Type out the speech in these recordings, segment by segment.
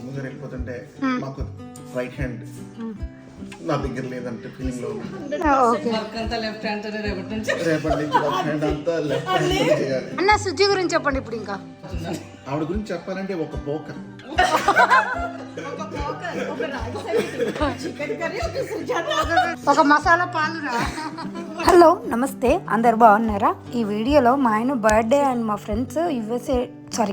ముందర వెళ్ళిపోతుంటే మాకు రైట్ హ్యాండ్ నా దగ్గర లేదంటే ఫీలింగ్ లో రేపటి నుంచి లెఫ్ట్ హ్యాండ్ అంతా లెఫ్ట్ హ్యాండ్ చేయాలి. అన్న సుజ్జి గురించి చెప్పండి ఇప్పుడు. ఇంకా ఆవిడ గురించి చెప్పాలంటే ఒక పోక ఒక మసాలా పాలు. హలో నమస్తే, అందరు బాగున్నారా? ఈ వీడియోలో మా ఆయన బర్త్డే అండ్ మా ఫ్రెండ్స్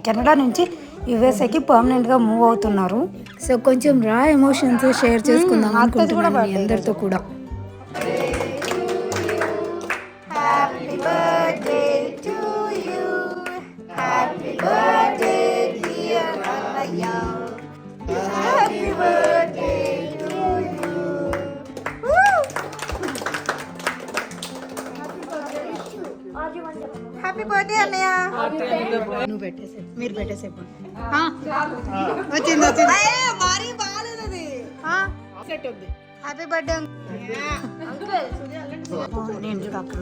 కెనడా నుంచి యుఎస్ఏకి పర్మనెంట్గా మూవ్ అవుతున్నారు. సో కొంచెం రా ఎమోషన్స్ షేర్ చేసుకుందాం అనుకుంటున్నాను మీ అందరితో కూడా. Happy birthday to you, happy birthday dear అన్నయ్య, happy birthday to you. Happy birthday అన్నయ్య. నువ్వు పెట్టేసే, మీరు పెట్టేసే. వచ్చింది వచ్చింది. Happy birthday. నేను చూడు అక్కడ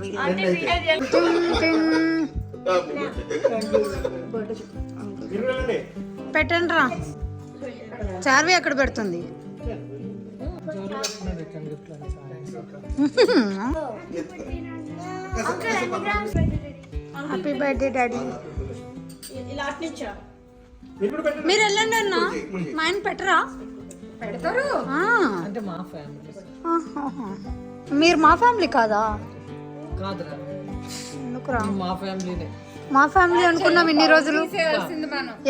పెట్టండి రా. చార్వి అక్కడ పెడుతుంది. Happy birthday daddy. మీరు వెళ్ళండి అన్న, మా ఆయన పెట్టరా? పెడతారు అంటే మా ఫ్యామిలీ. మీరు మా ఫ్యామిలీ కాదా? ఎందుకురా మా ఫ్యామిలీ అనుకున్నాం ఇన్ని రోజులు.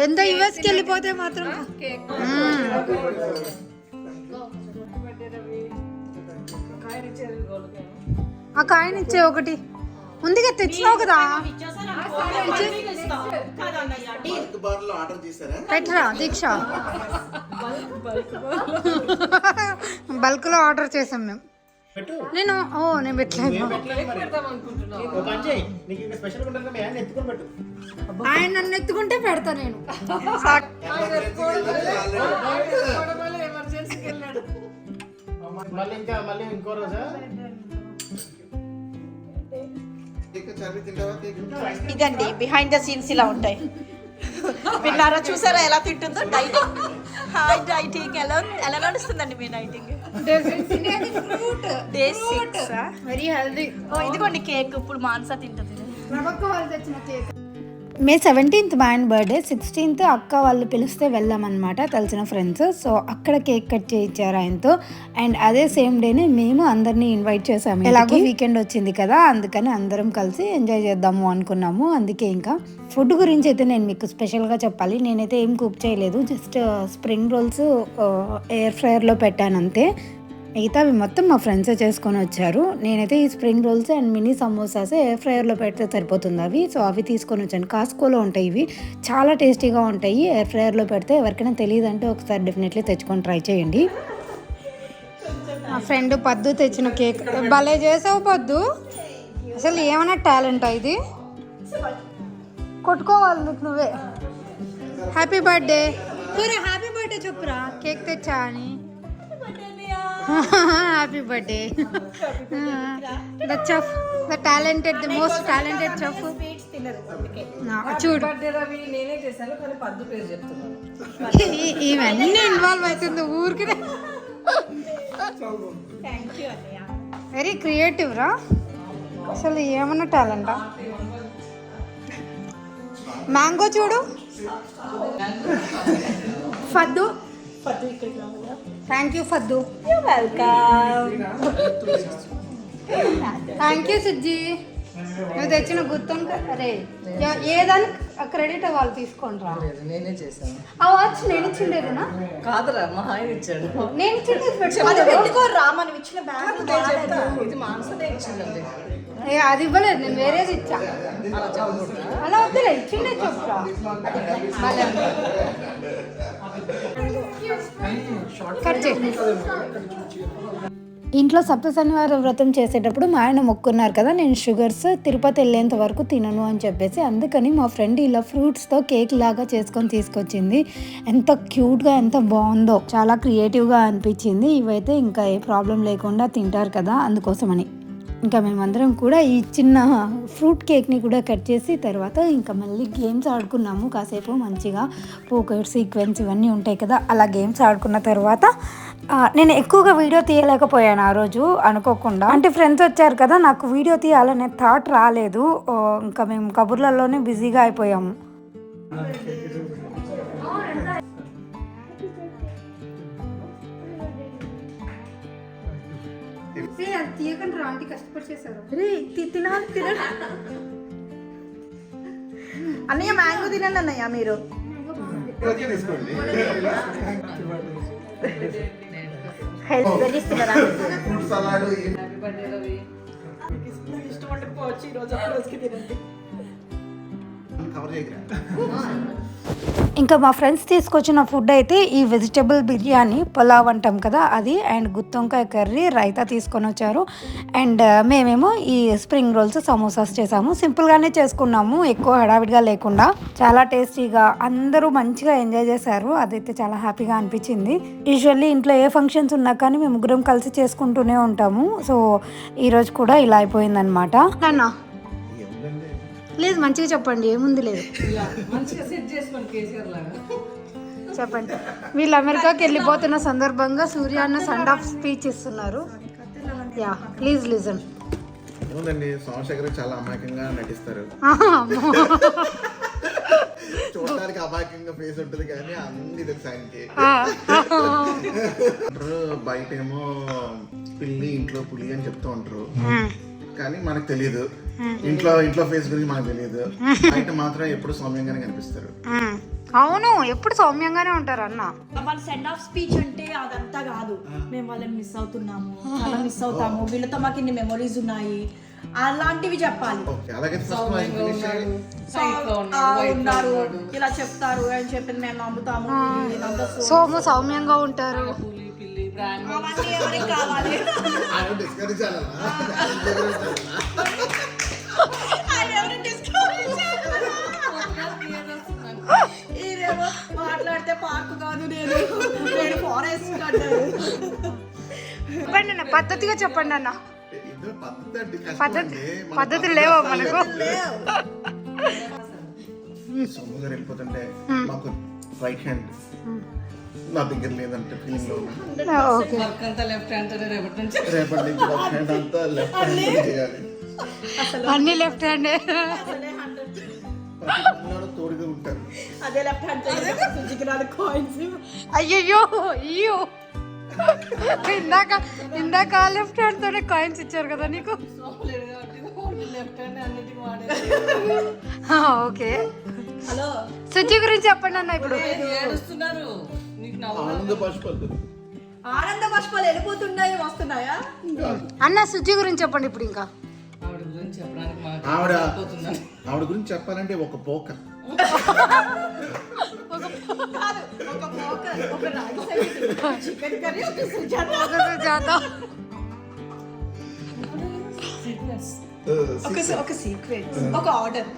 ఎంత యుఎస్కి వెళ్ళిపోతే మాత్రం ఆ కాయని ఇచ్చే ఒకటి ముందుగా తెచ్చినావు కదా, పెట్టరా దీక్ష. బల్క్ లో ఆర్డర్ చేసాం మేము. నేను పెట్టలేదు. ఆయన నన్ను ఎత్తుకుంటే పెడతా నేను. ఇదండి బిహైండ్ ద సీన్స్ ఇలా ఉంటాయి. విన్నారా, చూసారా ఎలా తింటుందో? Dieting, hi dieting. ఎలా నడుస్తుందండి మీ డైటింగ్? Day 6 very healthy. ఇదిగోండి కేక్, ఇప్పుడు మాన్సా తింటుంది. మే 17th మా ఆయన బర్త్డే, 16th అక్క వాళ్ళు పిలిస్తే వెళ్ళామన్నమాట, తెలిసిన ఫ్రెండ్స్. సో అక్కడ కేక్ కట్ చేయించారు ఆయనతో. అండ్ అదే సేమ్ డేనే మేము అందరినీ ఇన్వైట్ చేసాము. ఎలాగో వీకెండ్ వచ్చింది కదా, అందుకని అందరం కలిసి ఎంజాయ్ చేద్దాము అనుకున్నాము. అందుకే ఇంకా ఫుడ్ గురించి అయితే నేను మీకు స్పెషల్గా చెప్పాలి. నేనైతే ఏం కుక్ చేయలేదు, జస్ట్ స్ప్రింగ్ రోల్స్ ఎయిర్ ఫ్రైయర్లో పెట్టాను అంతే. మిగతావి మొత్తం మా ఫ్రెండ్సే చేసుకొని వచ్చారు. నేనైతే ఈ spring rolls and mini samosas air ఫ్రైయర్లో పెడితే సరిపోతుంది అవి. సో అవి తీసుకొని వచ్చాను. కాస్కోలో ఉంటాయి ఇవి, చాలా టేస్టీగా ఉంటాయి. ఎయిర్ ఫ్రైయర్లో పెడితే ఎవరికైనా తెలియదంటే ఒకసారి డెఫినెట్లీ తెచ్చుకొని ట్రై చేయండి. మా ఫ్రెండ్ పద్దు తెచ్చిన కేక్ భలే చేసావు పద్దు. అసలు ఏమైనా టాలెంటా ఇది? కొట్టుకోవాలి నీకు నువ్వే. Happy birthday. హ్యాపీ బర్త్డే చెప్పురా, కేక్ తెచ్చా అని. Happy birthday. The chef, the talented, the most talented chef. చూడు ఇవన్నీ ఇన్వాల్వ్ అవుతుంది ఊరికి. వెరీ క్రియేటివ్ రా, అసలు ఏమన్నా టాలెంటా. మ్యాంగో చూడు. Faddu, thank you Faddu. Welcome. Thank you Sujji, నువ్వు తెచ్చిన గుర్తుంటే. అరే ఏదానికి క్రెడిట్ వాళ్ళు తీసుకోండి రా. నేనే చేశాను. ఆ వాచ్ నేను ఇచ్చిండేదేనా? కాదురా, మా ఆయన ఇచ్చాడు. నేను ఇచ్చిండేది పెట్టుకోరా, మనం ఇచ్చిన బ్యాగ్ ఇది మాన్సనే ఇచ్చిందండి. అది ఇవ్వలేదు, నేను వేరేది ఇచ్చా. అలా వద్దులే, ఇచ్చిండే చెప్పురా. కట్ చేయి. ఇంట్లో సప్త శనివారం వ్రతం చేసేటప్పుడు మా ఆయన మొక్కున్నారు కదా, నేను షుగర్స్ తిరుపతి వెళ్ళేంత వరకు తినను అని చెప్పేసి. అందుకని మా ఫ్రెండ్ ఇలా ఫ్రూట్స్తో కేక్ లాగా చేసుకొని తీసుకొచ్చింది. ఎంత క్యూట్గా, ఎంత బాగుందో, చాలా క్రియేటివ్గా అనిపించింది. ఇవైతే ఇంకా ఏ ప్రాబ్లం లేకుండా తింటారు కదా, అందుకోసమని. ఇంకా మేమందరం కూడా ఈ చిన్న ఫ్రూట్ కేక్ని కూడా కట్ చేసి తర్వాత ఇంకా మళ్ళీ గేమ్స్ ఆడుకున్నాము కాసేపు మంచిగా పోకర్ సీక్వెన్స్ ఇవన్నీ ఉంటాయి కదా అలా గేమ్స్ ఆడుకున్న తర్వాత నేను ఎక్కువగా వీడియో తీయలేకపోయాను ఆ రోజు అనుకోకుండా. అంటే ఫ్రెండ్స్ వచ్చారు కదా నాకు వీడియో తీయాలనే థాట్ రాలేదు. ఇంకా మేము కబుర్లలోనే బిజీగా అయిపోయాము. అన్నయ్య మ్యాంగో తినండి అన్నయ్య మీరు. తీసుకోండి. హెల్త్ ఇస్తున్నారా? ఫ్రూట్ సలాడ్ ఇష్టం అంటే పోవచ్చు ఈరోజు ఒక రోజుకి తినండి. కవర్ చేయగలరా? ఇంకా మా ఫ్రెండ్స్ తీసుకొచ్చిన ఫుడ్ అయితే ఈ వెజిటబుల్ బిర్యానీ పులావ్ అంటాం కదా అది అండ్ గుత్తొంకాయ కర్రీ రైతా తీసుకొని వచ్చారు. అండ్ మేమేమో ఈ స్ప్రింగ్ రోల్స్ సమోసాస్ చేసాము. సింపుల్గానే చేసుకున్నాము ఎక్కువ హడావిడిగా లేకుండా. చాలా టేస్టీగా అందరూ మంచిగా ఎంజాయ్ చేశారు. అదైతే చాలా హ్యాపీగా అనిపించింది. యూజువల్లీ ఇంట్లో ఏ ఫంక్షన్స్ ఉన్నా కానీ మేము ముగ్గురం కలిసి చేసుకుంటూనే ఉంటాము. సో ఈరోజు కూడా ఇలా అయిపోయిందనమాట. అన్నా లేదు మంచిగా చెప్పండి ఏముంది లేదు మంచిగా సెట్ చేసుకోండి కేసీఆర్ లాగా. చెప్పండి. వీళ్ళు అమెరికాకి వెళ్ళిపోతున్న సందర్భంగా సూర్య అన్న సండ్ ఆఫ్ స్పీచ్ ఇస్తున్నారు. Yeah please listen. ఏముందండి సోమశేఖర్ చాలా అమాయకంగా నటిస్తారు. చూడడానికి అమాయకంగా ఫేస్ ఉంటుంది కానీ అన్ని తెలుసు ఆయనకి. బయట ఏమో పిల్లి ఇంట్లో పులి అని చెప్తూ ఉంటారు కానీ మనకు తెలియదు. ఇంట్లో ఫేస్ గురించి మనకు తెలియదు. బయట మాత్రం ఎప్పుడు సౌమ్యంగానే కనిపిస్తారు. అవును ఎప్పుడు సౌమ్యంగానే ఉంటారు అన్న. వాళ్ళ సెండ్ ఆఫ్ స్పీచ్ అంటే అదంతా కాదు. మేము వాళ్ళని మిస్ అవుతున్నాము, చాలా మిస్ అవుతాము, వీళ్ళతో మాకు ఇన్ని మెమరీస్ ఉన్నాయి అలాంటివి చెప్పాలి. ఉన్నారు ఇలా చెప్తారు అని చెప్పి మేము నమ్ముతాము. సోము సౌమ్యంగా ఉంటారు. అవన్నీ ఎవరికి కావాలి? ఇదేమో మాట్లాడితే పార్క్ కాదు నేను ఫారెస్ట్ అంటారు. చెప్పండి అన్న పద్ధతిగా చెప్పండి అన్న. పద్ధతులు లేవా మనకు? సొమ్ము గారు వెళ్ళిపోతుంటే మాకు రైట్ హ్యాండ్ నా దగ్గర లేదంటే ఫీలింగ్ లో వర్క్ అంతా లెఫ్ట్ హ్యాండ్ రేపటి నుంచి లెఫ్ట్ హ్యాండ్ అంతా లెఫ్ట్ హ్యాండ్ చేయాలి. అన్ని లెఫ్ట్ హ్యాండ్ తోడుగా ఉంటారు. అదే లెఫ్ట్ హ్యాండ్ కాయిన్స్. అయ్యయ్యో అయ్యో ఇందాక లెఫ్ట్ హ్యాండ్ తోనే కాయిన్స్ ఇచ్చారు కదా నీకు. లెఫ్ట్ హ్యాండ్ అన్నిటికీ వాడేది. ఓకే హలో సుజి గురించి చెప్పండి అన్న. ఇప్పుడు ఏడుస్తున్నారు నీకు ఆనంద బాష్పాలు ఆనంద బాష్పాలు వెళ్ళిపోతున్నాయి వస్తున్నాయా అన్న? సుజి గురించి చెప్పండి ఇప్పుడు. ఇంకా ఆవిడ గురించి చెప్పడానికి ఆవిడ గురించి చెప్పాలంటే ఒక పోక చికెన్ కర్రీ ఒక సుజాత ఒక సీక్రెట్ ఒక ఆర్డర్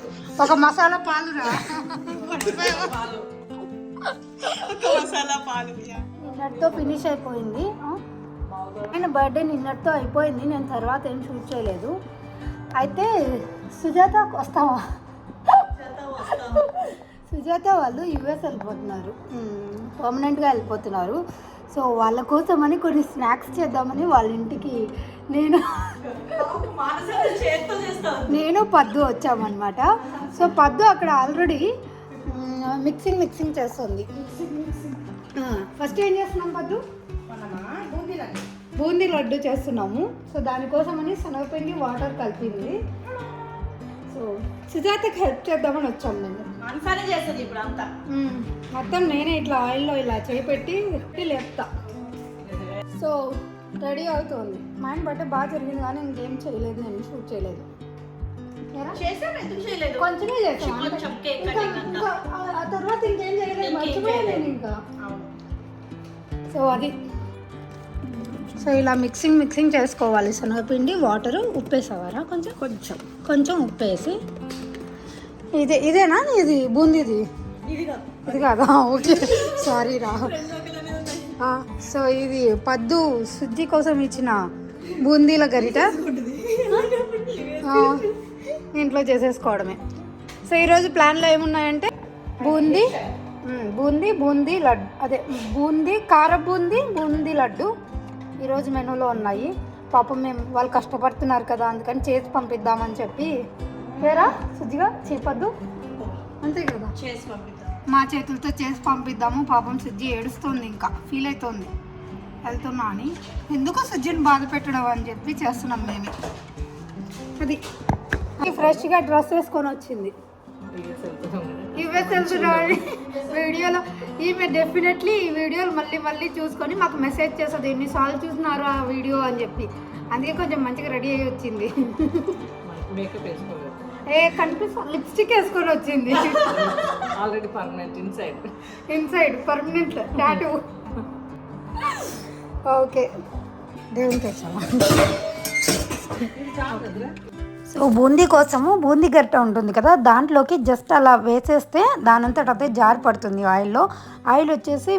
ఒక మసాలా పాలు మసాలా పాలు నిన్నటితో ఫినిష్ అయిపోయింది. ఆయన బర్త్డే నిన్నటితో అయిపోయింది. నేను తర్వాత ఏం షూట్ చేయలేదు. అయితే సుజాత వస్తావా? సుజాత వాళ్ళు యుఎస్ వెళ్ళిపోతున్నారు, పర్మనెంట్గా వెళ్ళిపోతున్నారు. సో వాళ్ళ కోసమని కొన్ని స్నాక్స్ చేద్దామని వాళ్ళ ఇంటికి నేను పద్దు వచ్చామన్నమాట. సో పద్దు అక్కడ ఆల్రెడీ మిక్సింగ్ చేస్తుంది. ఫస్ట్ ఏం చేస్తున్నాం పద్దు? బూందీ లడ్డు చేస్తున్నాము. సో దానికోసమని శనగపిండి వాటర్ కలిపింది. సో సుజాతకి హెల్ప్ చేద్దామని వచ్చాము. నేను మనసానే చేస్తుంది ఇప్పుడు అంతా. మొత్తం నేనే ఇట్లా ఆయిల్లో ఇలా చేపెట్టి లేపుతా. సో రెడీ అవుతుంది. మా ఆయన బట్టే బాగా జరిగింది కానీ ఇంకేం చేయలేదు, నేను షూట్ చేయలేదు. కొంచెమే చేసాను, ఆ తర్వాత ఇంకేం చేయలేదు, మర్చిపోయలేదు ఇంకా. సో అది సో ఇలా మిక్సింగ్ చేసుకోవాలి. శనగపిండి వాటరు ఉప్పేసేవారా? కొంచెం ఉప్పేసి ఇదేనా ఇది బూందీది? ఇది కాదా? ఓకే సారీ రా. సో ఇది పద్దు సుజ్జి కోసం ఇచ్చిన బూందీల గరిట. ఇంట్లో చేసేసుకోవడమే. సో ఈరోజు ప్లాన్లో ఏమున్నాయంటే బూందీ బూందీ లడ్డు, అదే బూందీ కార బూందీ లడ్డు ఈరోజు మెనూలో ఉన్నాయి. పాపం మేము వాళ్ళు కష్టపడుతున్నారు కదా, అందుకని చేసి పంపిద్దామని చెప్పి. వేరా శుద్ధిగా చీపద్దు అంతే కదా, చేసి పంపిద్దాం. మా చేతులతో చేసి పంపిద్దాము. పాపం సుజ్జి ఏడుస్తుంది, ఇంకా ఫీల్ అవుతుంది వెళ్తున్నా అని. ఎందుకు సుజ్జిని బాధ పెట్టడం అని చెప్పి చేస్తున్నాం మేమే. అది ఫ్రెష్గా డ్రెస్ వేసుకొని వచ్చింది. యూఎస్ వెళ్తున్నాడు వీడియోలో. ఈమె డెఫినెట్లీ ఈ వీడియోలు మళ్ళీ చూసుకొని మాకు మెసేజ్ చేస్తుంది, ఎన్నిసార్లు చూస్తున్నారు ఆ వీడియో అని చెప్పి. అందుకే కొంచెం మంచిగా రెడీ అయ్యి వచ్చింది. కనిపిస్తా లిప్స్టిక్ వేసుకొని వచ్చింది. Already permanent inside permanent tattoo. Okay దేవునికి వచ్చామా. సో బూందీ కోసము బూందీ గరిట ఉంటుంది కదా, దాంట్లోకి జస్ట్ అలా వేసేస్తే దానంతట అదే జారి పడుతుంది ఆయిల్లో. ఆయిల్ వచ్చేసి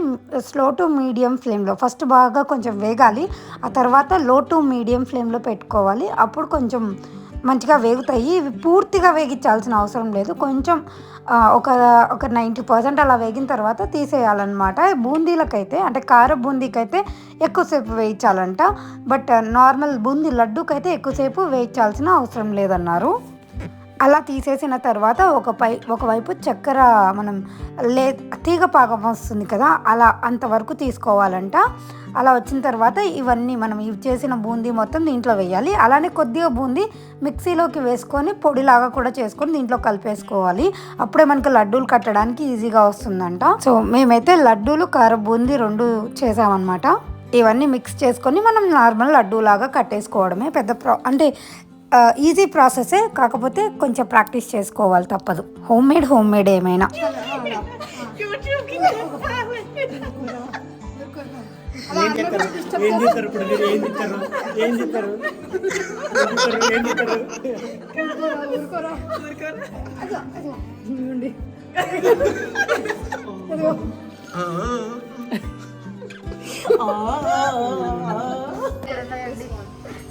స్లో టు మీడియం ఫ్లేమ్లో ఫస్ట్ బాగా కొంచెం వేగాలి, ఆ తర్వాత లో టు మీడియం ఫ్లేమ్లో పెట్టుకోవాలి. అప్పుడు కొంచెం మంచిగా వేగుతాయి. ఇవి పూర్తిగా వేగించాల్సిన అవసరం లేదు, కొంచెం ఒక 90% అలా వేగిన తర్వాత తీసేయాలన్నమాట. బూందీలకైతే అంటే కార బూందీకైతే ఎక్కువసేపు వేయించాలంట, బట్ నార్మల్ బూందీ లడ్డూకైతే ఎక్కువసేపు వేయించాల్సిన అవసరం లేదన్నారు. అలా తీసేసిన తర్వాత ఒకవైపు చక్కెర మనం తీగ పాకం వస్తుంది కదా, అలా అంతవరకు తీసుకోవాలంట. అలా వచ్చిన తర్వాత ఇవన్నీ మనం ఇవి చేసిన బూందీ మొత్తం దీంట్లో వేయాలి. అలానే కొద్దిగా బూందీ మిక్సీలోకి వేసుకొని పొడిలాగా కూడా చేసుకొని దీంట్లో కలిపేసుకోవాలి. అప్పుడే మనకి లడ్డూలు కట్టడానికి ఈజీగా వస్తుందంట. సో మేమైతే లడ్డూలు కార బూందీ 2 చేసామన్నమాట. ఇవన్నీ మిక్స్ చేసుకొని మనం నార్మల్ లడ్డూలాగా కట్టేసుకోవడమే. అంటే ఈజీ ప్రాసెసే, కాకపోతే కొంచెం ప్రాక్టీస్ చేసుకోవాలి, తప్పదు. హోమ్ మేడ్ ఏమైనా.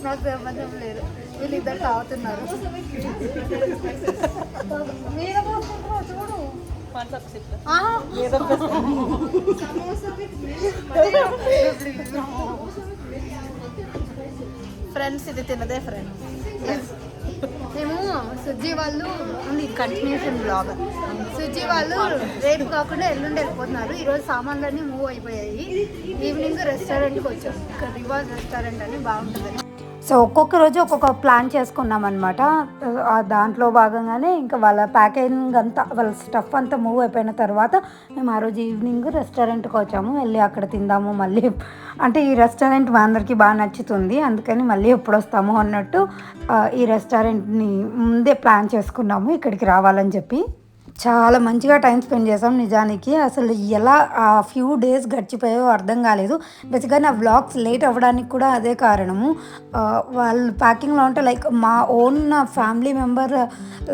నాకు సంబంధం లేదు, వీళ్ళిద్దరు తాగుతున్నారు. చూడు ఫ్రెండ్స్, ఇది తినదే ఫ్రెండ్. మేము సుజ్జి వాళ్ళు కంటిన్యూషన్ బ్లాగ్. సుజ్జి వాళ్ళు రేపు కాకుండా ఎల్లుండి వెళ్ళిపోతున్నారు. ఈరోజు సామాన్లన్నీ మూవ్ అయిపోయాయి. ఈవినింగ్ రెస్టారెంట్కి వచ్చాం, ఇక్కడ రివాజ్ రెస్టారెంట్ అని బాగుంటుందని. సో ఒక్కొక్క రోజు ఒక్కొక్క ప్లాన్ చేసుకున్నాం అనమాట. దాంట్లో భాగంగానే ఇంకా వాళ్ళ ప్యాకేజింగ్ అంతా, వాళ్ళ స్టఫ్ అంతా మూవ్ అయిపోయిన తర్వాత మేము ఆ రోజు ఈవినింగ్ రెస్టారెంట్కి వచ్చాము. వెళ్ళి అక్కడ తిందాము మళ్ళీ. అంటే ఈ రెస్టారెంట్ మా అందరికీ బాగా నచ్చుతుంది, అందుకని మళ్ళీ ఎప్పుడు వస్తాము అన్నట్టు ఈ రెస్టారెంట్ని ముందే ప్లాన్ చేసుకున్నాము ఇక్కడికి రావాలని చెప్పి. చాలా మంచిగా టైం స్పెండ్ చేసాం. నిజానికి అసలు ఎలా ఆ ఫ్యూ డేస్ గడిచిపోయాయో అర్థం కాలేదు. బేసిక్గా నా వ్లాగ్స్ లేట్ అవ్వడానికి కూడా అదే కారణము. వాళ్ళు ప్యాకింగ్లో ఉంటే లైక్ మా ఓన్ ఫ్యామిలీ మెంబర్,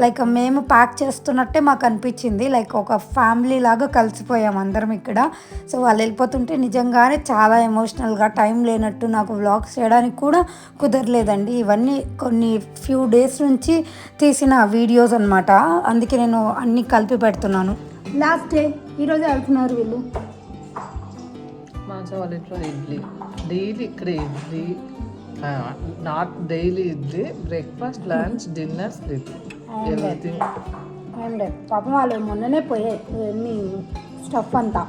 లైక్ మేము ప్యాక్ చేస్తున్నట్టే మాకు అనిపించింది. లైక్ ఒక ఫ్యామిలీ లాగా కలిసిపోయాం అందరం ఇక్కడ. సో వాళ్ళు వెళ్ళిపోతుంటే నిజంగానే చాలా ఎమోషనల్గా, టైం లేనట్టు నాకు వ్లాగ్స్ చేయడానికి కూడా కుదరలేదండి. ఇవన్నీ కొన్ని ఫ్యూ డేస్ నుంచి తీసిన వీడియోస్ అనమాట, అందుకే నేను అన్ని కలిపి పెడుతున్నాను. లాస్ట్ డే ఈరోజు వెళ్తున్నారు వీళ్ళు. మా వాళ్ళ ఇంట్లో ఇడ్లీ డైలీ, ఇక్కడ idli, not daily idli, breakfast, lunch, dinner, sleep, everything. And పాపం వాళ్ళు మొన్ననే పోయాయి ఎన్ని స్టఫ్ అంతా.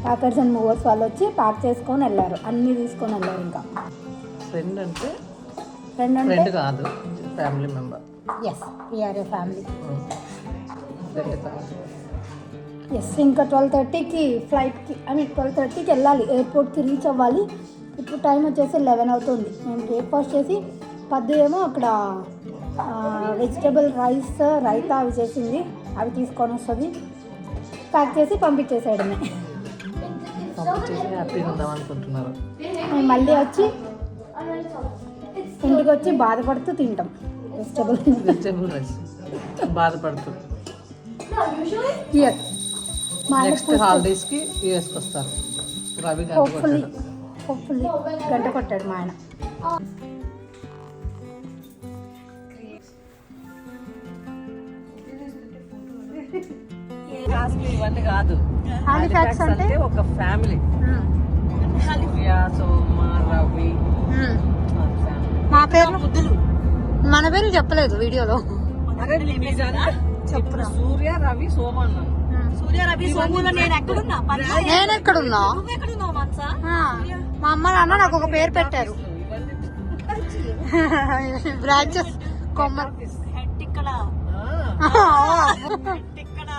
ప్యాకర్స్ అండ్ మూవర్స్ వాళ్ళు వచ్చి ప్యాక్ చేసుకొని వెళ్ళారు, అన్నీ తీసుకొని వెళ్ళారు. ఇంకా ఫ్రెండ్ అంటే ఫ్రెండ్ కాదు, family member. Yes, we are a family. Friends. ఇంకా 12:30కి ఫ్లైట్కి, 12:30కి వెళ్ళాలి, ఎయిర్పోర్ట్కి రీచ్ అవ్వాలి. ఇప్పుడు టైం వచ్చేసి 11 అవుతుంది. మేము బ్రేక్ఫాస్ట్ చేసి ఏమో అక్కడ వెజిటబుల్ రైస్, రైతా అవి చేసింది, అవి తీసుకొని వస్తుంది. ప్యాక్ చేసి పంపించేసేయడమే. హ్యాపీగా ఉందాం అనుకుంటున్నారు. మేము మళ్ళీ వచ్చి ఇంటికి వచ్చి బాధపడుతూ తింటాం వెజిటబుల్ రైస్, బాధపడుతూ. నెక్స్ట్ హాలిడేస్కి యూఎస్కి వస్తారు. రవి హోప్ఫుల్లీ గంట కొట్టాడు మా ఆయన. కాస్ట్ ఇవన్నీ కాదు. హాలిఫాక్స్ అంటే ఒక ఫ్యామిలీ. సూర్య, సోమ, రవి మా పేరు మన పేరు చెప్పలేదు వీడియోలో. ఇప్పుడు సూర్య, రవి, సోమ అన్నాను. సూర్య రవి సోములో నేను ఎక్కడున్నా నేను ఎక్కడున్నా? నువ్వు ఎక్కడున్నావు మనసా? మా అమ్మ నాన్న నాకు ఒక పేరు పెట్టారు. బ్రాంచెస్ కొమ్మ హెడ్ ఇక్కడ ఇక్కడ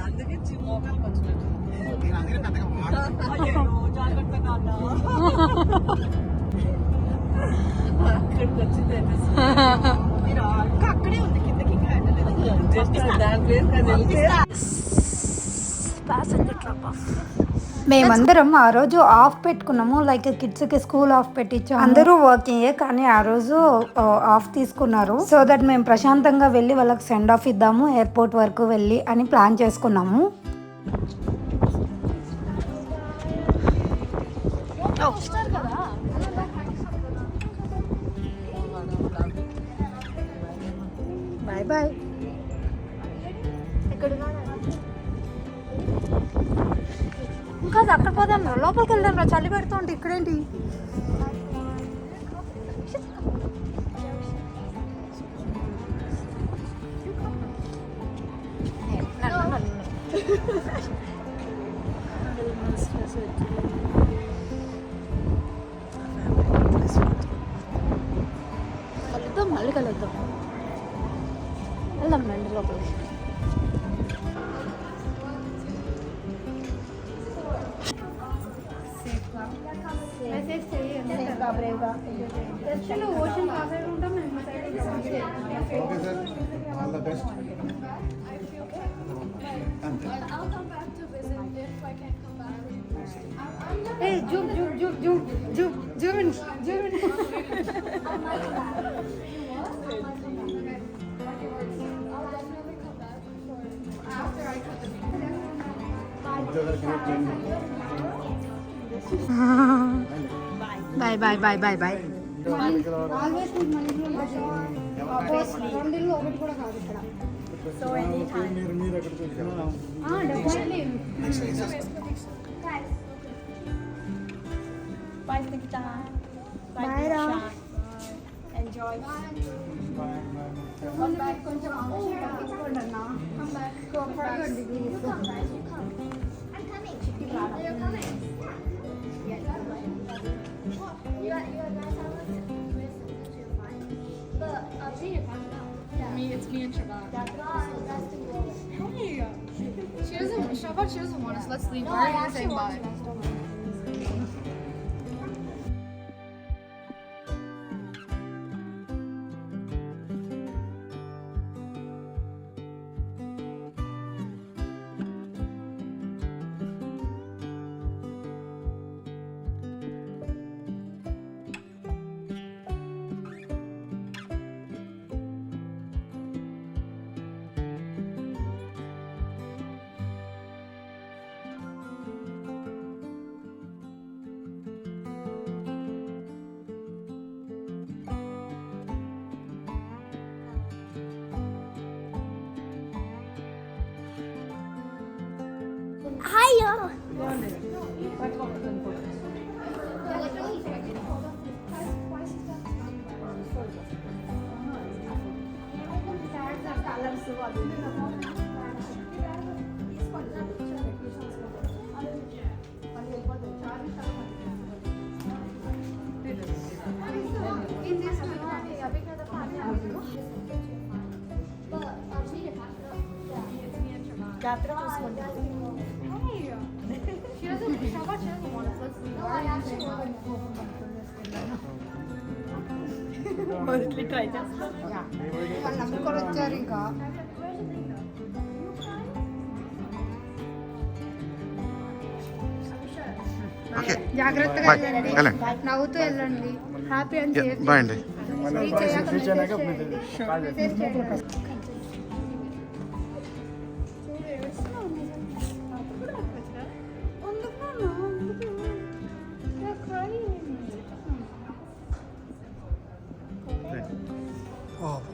అందుకే మోకాలకు వచ్చినట్టు. జాగ్రత్తగా అన్నా. అక్కడికి వచ్చింది మీరు ఇంకా అక్కడే ఉంది కిందకి ఇంకా వెళ్ళలేదు. దాని పేరు కానీ వెళ్తే మేమందరం ఆ రోజు ఆఫ్ పెట్టుకున్నాము. లైక్ కిడ్స్కి స్కూల్ ఆఫ్ పెట్టించాము. అందరూ వర్కింగ్, కానీ ఆ రోజు ఆఫ్ తీసుకున్నారు. సో దట్ మేము ప్రశాంతంగా వెళ్ళి వాళ్ళకి సెండ్ ఆఫ్ ఇద్దాము ఎయిర్పోర్ట్ వరకు వెళ్ళి అని ప్లాన్ చేసుకున్నాము. Bye bye. ఇంకా అక్కడ పోదాం, లోపలికి వెళ్దాం రా. చలి పెడుతూ ఉంటే ఇక్కడేంటి? కలుద్దాం, మళ్ళీ కలుద్దాం. వెళ్దాం రండి లోపలికి. Okay sir, all the best. అంతే. Hey, zoom. Bye. So anytime. మీరు ఎక్కడ చూసినా Bye Nikita. Bye Ra. Enjoy. Come back. It's me and Shabbat. Hey! Shabbat, she doesn't want us. Let's leave. Why are you saying bye? జాతర చూసుకోండి. She doesn't. Shabbat, she doesn't want us. Let's leave. Why are you saying bye? మొదటి try చేస్తాం. వాళ్ళు నమ్ముకొని వచ్చారు. ఇంకా జాగ్రత్తగా వెళ్ళండి, నవ్వుతూ వెళ్ళండి. Happy and safe. బాయ్ అండి. Oh.